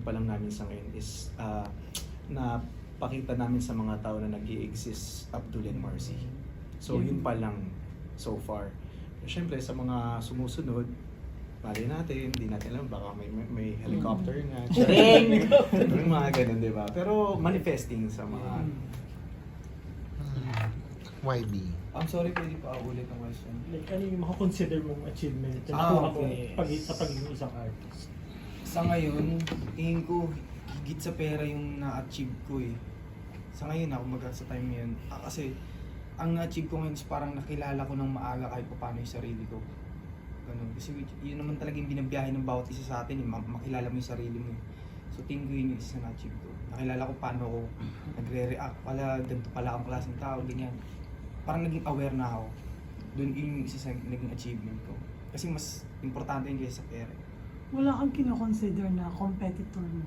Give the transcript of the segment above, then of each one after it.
pa lang namin sa ngayon is na pakita namin sa mga tao na nag-i-exist Abdul and Marcy. So yun pa lang so far. Siyempre sa mga sumusunod, mali natin, hindi natin alam, baka may helicopter nga, charing! Yung mga ganun, di ba? Pero manifesting sa mga... YB. I'm sorry, pwede pa ulit ang question. Like, ano yung makakonsider mong achievement na nakuha mo sa pagiging isang artist? Sa ngayon, tingin ko higit sa pera yung na-achieve ko eh. Sa ngayon ako sa time ngayon. Kasi ang na-achieve ko ngayon is parang nakilala ko ng maaga kahit paano yung sarili ko. Ganun. Kasi yun naman talaga yung binabiyahe ng bawat isa sa atin, makilala mo yung sarili mo. So tingin ko yun yung isa na na-achieve ko. Nakilala ko paano ako nagre-react, pala ganito pala akong klaseng tao, ganyan. Parang naging aware na ako. Doon yung isa sa naging achievement ko. Kasi mas importante yun kaysa sa pera. Wala kang kinoconsider na competitor mo?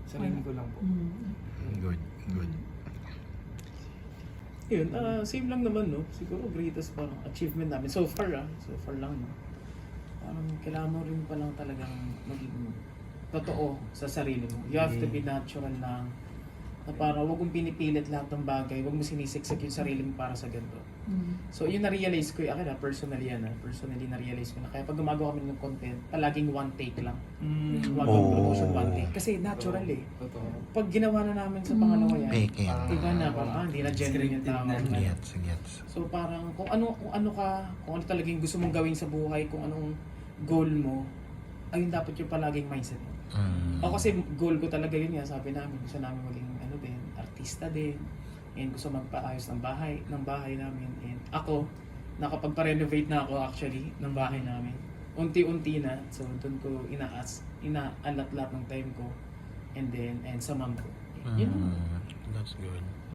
Sarili ko lang po. Good, good. Yun, same lang naman, no? Siguro greatest parang achievement namin. So far lang, no? Parang kailangan mo rin palang talagang maging totoo sa sarili mo. You have to be natural lang. Na parang huwag mong pinipilit lahat ng bagay, huwag mo sinisiksik yung sarili mo para sa ganito. So yun na-realize ko, akin personally na-realize ko na kaya pag gumagawa kami ng content, palaging one take lang. Gumagawa promotion one take. Kasi natural eh. Totoo. Pag ginawa na namin sa pangalawa yan, Fake yan. iba na, parang hindi na genuine yung tao. Gets. So parang kung ano talagang gusto mong gawin sa buhay, kung anong goal mo, ayun dapat yung palaging mindset mo. Ako kasi goal ko talaga yun nga, sabi namin, gusto namin maging artista din, and gusto magpaayos ng bahay namin, and ako, nakapagpa-renovate na ako actually ng bahay namin. Unti-unti na, so doon ko inaalat lahat ng time ko, and sa mom ko. Yun. That's good.